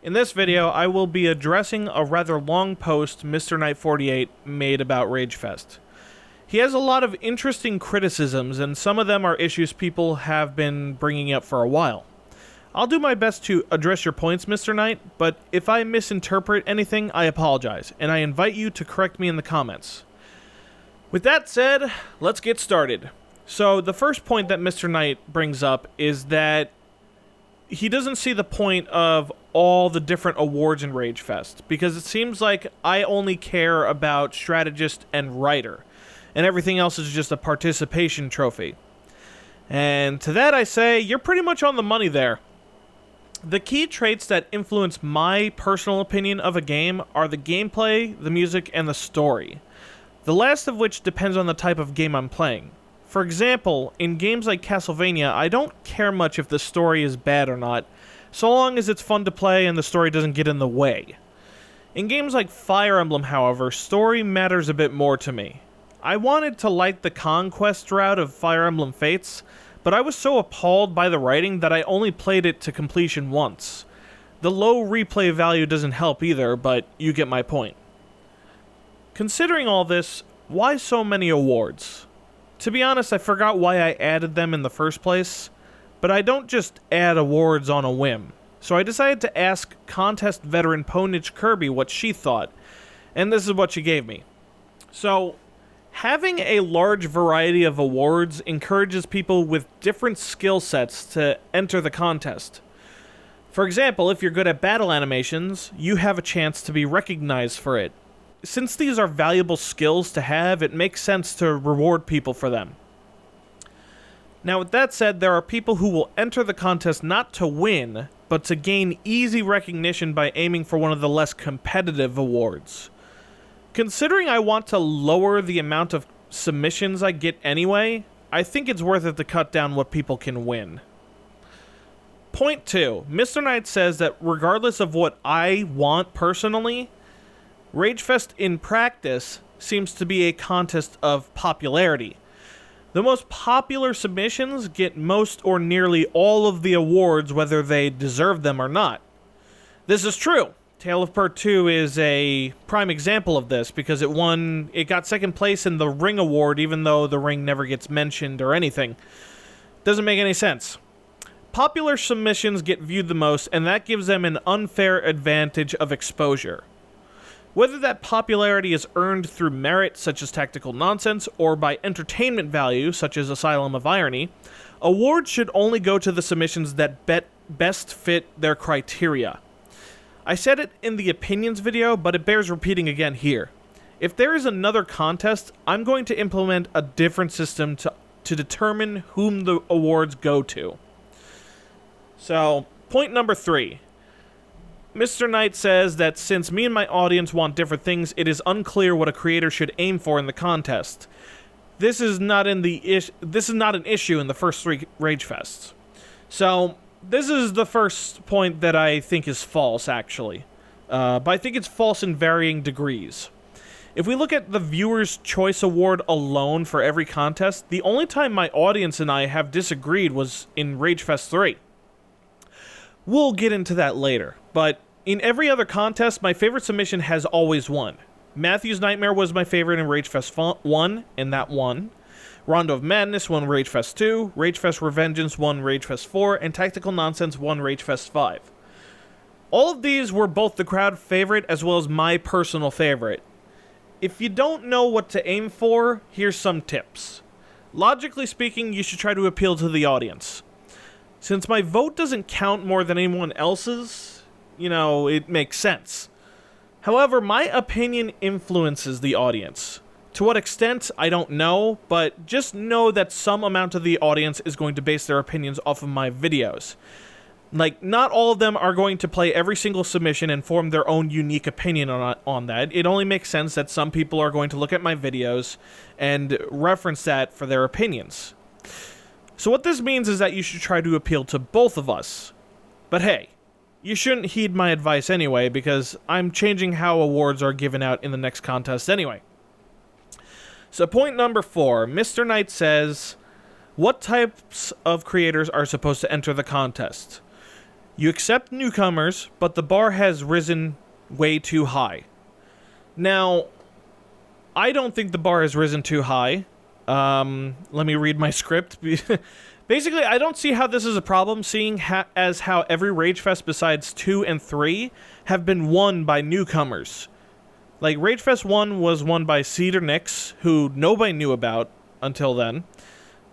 In this video, I will be addressing a rather long post MrNight48 made about Ragefest. He has a lot of interesting criticisms, and some of them are issues people have been bringing up for a while. I'll do my best to address your points, Mr. Knight, but if I misinterpret anything, I apologize, and I invite you to correct me in the comments. With that said, let's get started. So, the first point that Mr. Knight brings up is that he doesn't see the point of all the different awards in Ragefest, because it seems like I only care about strategist and writer, and everything else is just a participation trophy. And to that I say, you're pretty much on the money there. The key traits that influence my personal opinion of a game are the gameplay, the music, and the story. The last of which depends on the type of game I'm playing. For example, in games like Castlevania, I don't care much if the story is bad or not, so long as it's fun to play and the story doesn't get in the way. In games like Fire Emblem, however, story matters a bit more to me. I wanted to like the conquest route of Fire Emblem Fates, but I was so appalled by the writing that I only played it to completion once. The low replay value doesn't help either, but you get my point. Considering all this, why so many awards? To be honest, I forgot why I added them in the first place, but I don't just add awards on a whim. So I decided to ask contest veteran Ponage Kirby what she thought, and this is what she gave me. So, having a large variety of awards encourages people with different skill sets to enter the contest. For example, if you're good at battle animations, you have a chance to be recognized for it. Since these are valuable skills to have, it makes sense to reward people for them. Now, with that said, there are people who will enter the contest not to win, but to gain easy recognition by aiming for one of the less competitive awards. Considering I want to lower the amount of submissions I get anyway, I think it's worth it to cut down what people can win. Point 2. Mr. Knight says that regardless of what I want personally, Ragefest in practice seems to be a contest of popularity. The most popular submissions get most or nearly all of the awards whether they deserve them or not. This is true. Tale of Part 2 is a prime example of this because it got second place in the Ring Award even though the ring never gets mentioned or anything. Doesn't make any sense. Popular submissions get viewed the most, and that gives them an unfair advantage of exposure. Whether that popularity is earned through merit, such as tactical nonsense, or by entertainment value, such as Asylum of Irony, awards should only go to the submissions that best fit their criteria. I said it in the opinions video, but it bears repeating again here. If there is another contest, I'm going to implement a different system to determine whom the awards go to. So, point number 3. Mr. Knight says that since me and my audience want different things, it is unclear what a creator should aim for in the contest. This is not an issue in the first 3 Ragefests. So, this is the first point that I think is false, actually. But I think it's false in varying degrees. If we look at the Viewer's Choice Award alone for every contest, the only time my audience and I have disagreed was in Ragefest 3. We'll get into that later, but in every other contest, my favorite submission has always won. Matthew's Nightmare was my favorite in Ragefest 1, and that won. Rondo of Madness won Ragefest 2, Ragefest Revengeance won Ragefest 4, and Tactical Nonsense won Ragefest 5. All of these were both the crowd favorite as well as my personal favorite. If you don't know what to aim for, here's some tips. Logically speaking, you should try to appeal to the audience. Since my vote doesn't count more than anyone else's, it makes sense. However, my opinion influences the audience. To what extent, I don't know, but just know that some amount of the audience is going to base their opinions off of my videos. Not all of them are going to play every single submission and form their own unique opinion on that. It only makes sense that some people are going to look at my videos and reference that for their opinions. So what this means is that you should try to appeal to both of us. But hey, you shouldn't heed my advice anyway, because I'm changing how awards are given out in the next contest anyway. So point number 4, Mr. Knight says, what types of creators are supposed to enter the contest? You accept newcomers, but the bar has risen way too high. Now, I don't think the bar has risen too high. Let me read my script. Basically, I don't see how this is a problem, seeing as how every Ragefest besides 2 and 3 have been won by newcomers. Like, Ragefest 1 was won by Cedar Nix, who nobody knew about until then.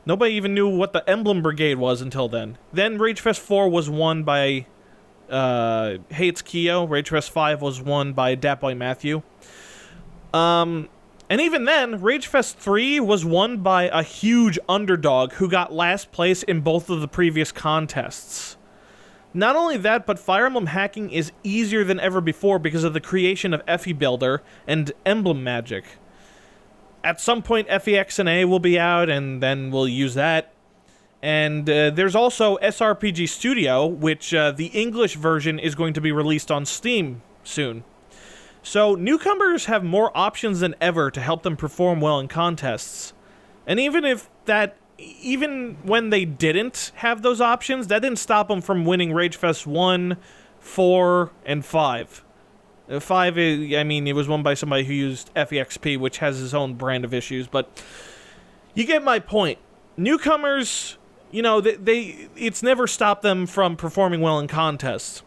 Nobody even knew what the Emblem Brigade was until then. Then Ragefest 4 was won by Hates Keo. Ragefest 5 was won by Datboy Matthew. And even then, Ragefest 3 was won by a huge underdog who got last place in both of the previous contests. Not only that, but Fire Emblem hacking is easier than ever before because of the creation of FE Builder and Emblem Magic. At some point, FEXNA will be out, and then we'll use that. And there's also SRPG Studio, which the English version is going to be released on Steam soon. So, newcomers have more options than ever to help them perform well in contests. And even when they didn't have those options, that didn't stop them from winning Ragefest 1, 4, and 5. 5, it was won by somebody who used FEXP, which has his own brand of issues, but you get my point. Newcomers, it's never stopped them from performing well in contests.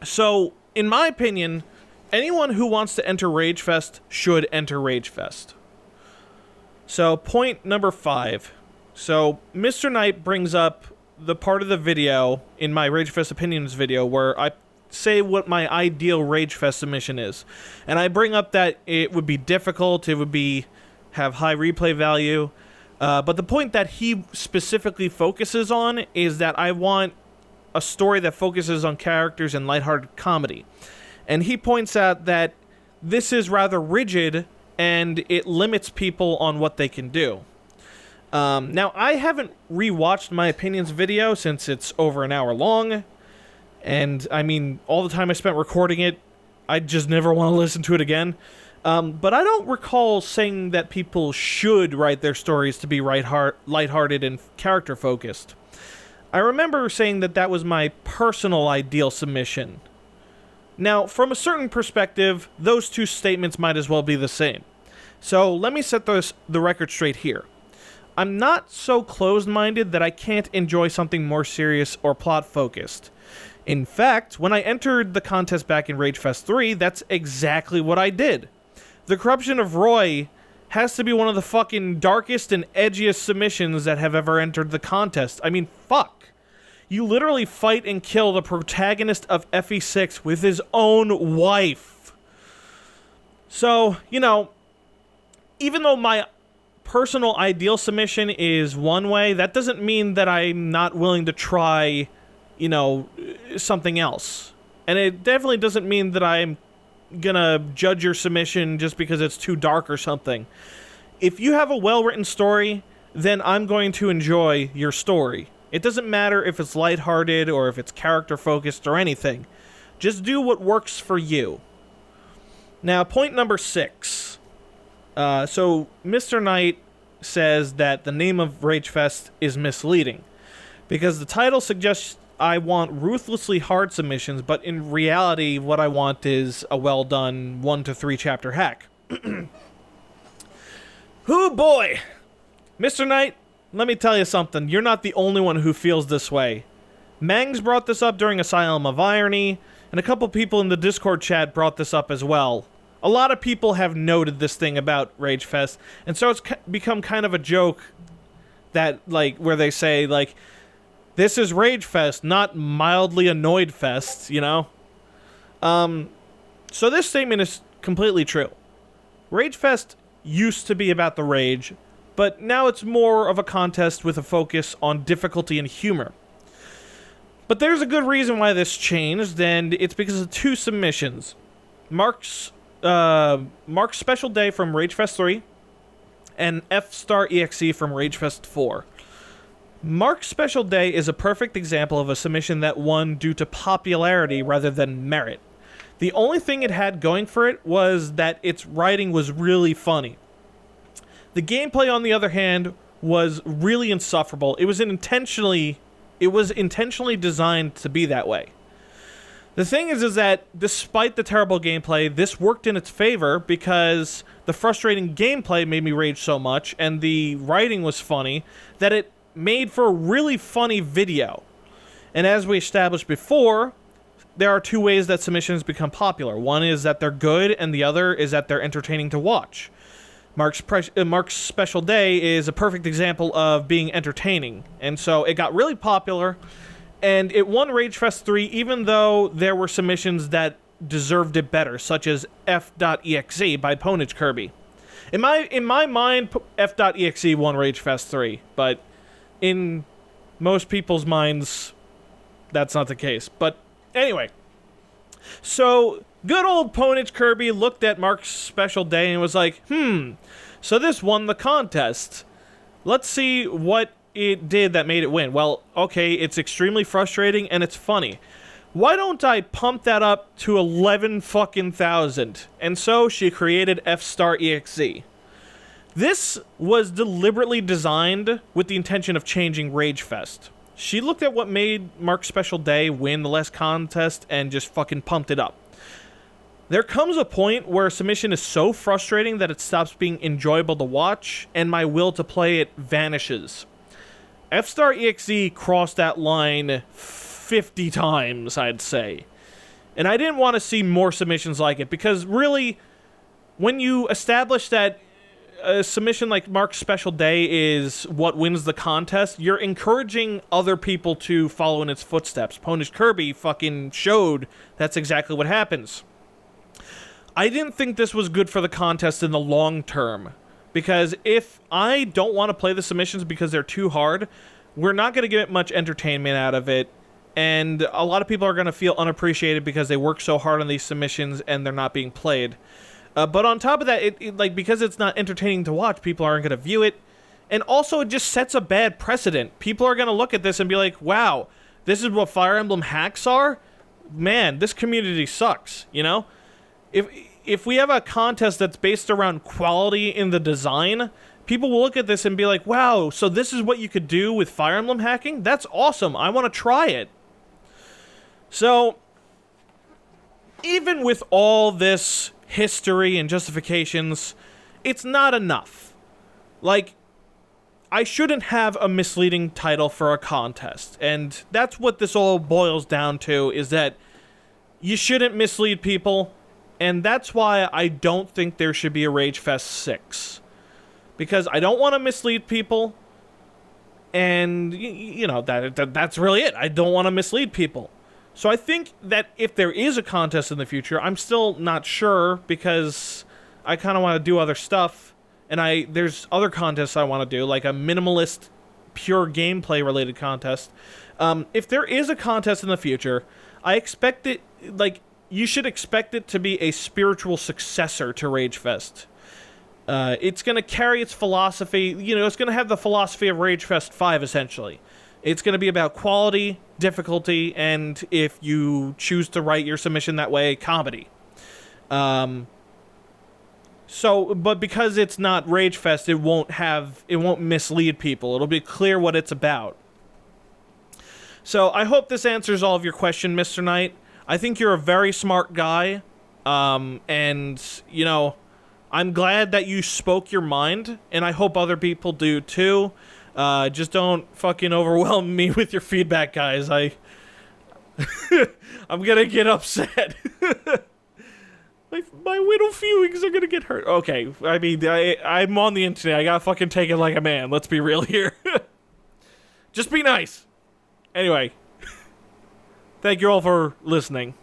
So, in my opinion, anyone who wants to enter Ragefest should enter Ragefest. So, point number 5. So, Mr. Knight brings up the part of the video in my Ragefest Opinions video where I say what my ideal Ragefest submission is. And I bring up that it would be difficult, it would have high replay value, but the point that he specifically focuses on is that I want a story that focuses on characters and lighthearted comedy. And he points out that this is rather rigid, and it limits people on what they can do. Now, I haven't rewatched my Opinions video since it's over an hour long, and, all the time I spent recording it, I just never want to listen to it again. But I don't recall saying that people should write their stories to be lighthearted and character-focused. I remember saying that was my personal ideal submission. Now, from a certain perspective, those two statements might as well be the same. So, let me set the record straight here. I'm not so closed-minded that I can't enjoy something more serious or plot-focused. In fact, when I entered the contest back in Ragefest 3, that's exactly what I did. The Corruption of Roy has to be one of the fucking darkest and edgiest submissions that have ever entered the contest. Fuck. You literally fight and kill the protagonist of FE6 with his own wife. So, even though my personal ideal submission is one way, that doesn't mean that I'm not willing to try, something else. And it definitely doesn't mean that I'm gonna judge your submission just because it's too dark or something. If you have a well-written story, then I'm going to enjoy your story. It doesn't matter if it's lighthearted or if it's character-focused or anything. Just do what works for you. Now, point number 6. So, Mr. Knight says that the name of Ragefest is misleading, because the title suggests I want ruthlessly hard submissions, but in reality, what I want is a well-done 1 to 3 chapter hack. Hoo boy! Mr. Knight, let me tell you something. You're not the only one who feels this way. Mangs brought this up during Asylum of Irony, and a couple people in the Discord chat brought this up as well. A lot of people have noted this thing about Ragefest, and so it's become kind of a joke that, where they say, this is Ragefest, not mildly annoyed fest, So this statement is completely true. Ragefest used to be about the rage, but now it's more of a contest with a focus on difficulty and humor. But there's a good reason why this changed, and it's because of 2 submissions. Mark's Special Day from Ragefest 3, and F***EXE from Ragefest 4. Mark's Special Day is a perfect example of a submission that won due to popularity rather than merit. The only thing it had going for it was that its writing was really funny. The gameplay, on the other hand, was really insufferable. It was intentionally designed to be that way. The thing is that despite the terrible gameplay, this worked in its favor because the frustrating gameplay made me rage so much, and the writing was funny, that it made for a really funny video. And as we established before, there are two ways that submissions become popular. One is that they're good, and the other is that they're entertaining to watch. Mark's Special Day is a perfect example of being entertaining, and so it got really popular, and it won Ragefest 3 even though there were submissions that deserved it better, such as F.exe by Ponage Kirby. In my mind, F.exe won Ragefest 3, but in most people's minds, that's not the case. But anyway, so good old Ponage Kirby looked at Mark's Special Day and was like, so this won the contest. Let's see what it did that made it win. Well, okay, it's extremely frustrating and it's funny. Why don't I pump that up to 11 fucking thousand? And so she created F*exe. This was deliberately designed with the intention of changing Ragefest. She looked at what made Mark's Special Day win the last contest and just fucking pumped it up. There comes a point where a submission is so frustrating that it stops being enjoyable to watch, and my will to play it vanishes. F*exe crossed that line 50 times, I'd say. And I didn't want to see more submissions like it, because really, when you establish that a submission like Mark's Special Day is what wins the contest, you're encouraging other people to follow in its footsteps. Ponage Kirby fucking showed that's exactly what happens. I didn't think this was good for the contest in the long term, because if I don't want to play the submissions because they're too hard, we're not going to get much entertainment out of it, and a lot of people are going to feel unappreciated because they work so hard on these submissions and they're not being played. But on top of that, like, because it's not entertaining to watch, people aren't going to view it, and also it just sets a bad precedent. People are going to look at this and be like, wow, this is what Fire Emblem hacks are? Man, this community sucks, you know? If we have a contest that's based around quality in the design, people will look at this and be like, wow, so this is what you could do with Fire Emblem hacking? That's awesome. I want to try it. So, even with all this history and justifications, it's not enough. Like, I shouldn't have a misleading title for a contest. And that's what this all boils down to, is that you shouldn't mislead people. And that's why I don't think there should be a Ragefest 6. Because I don't want to mislead people. And, you know, that's really it. I don't want to mislead people. So I think that if there is a contest in the future, I'm still not sure, because I kind of want to do other stuff. And there's other contests I want to do, like a minimalist, pure gameplay related contest. If there is a contest in the future, I expect it, like, you should expect it to be a spiritual successor to Ragefest. It's going to carry its philosophy, you know, it's going to have the philosophy of Ragefest 5, essentially. It's going to be about quality, difficulty, and if you choose to write your submission that way, comedy. But because it's not Ragefest, it won't mislead people. It'll be clear what it's about. So I hope this answers all of your question, Mr. Knight. I think you're a very smart guy, and, you know, I'm glad that you spoke your mind, and I hope other people do too. Just don't fucking overwhelm me with your feedback, guys. I'm gonna get upset. My little feelings are gonna get hurt. Okay, I mean, I'm on the internet. I gotta fucking take it like a man. Let's be real here. Just be nice. Anyway. Thank you all for listening.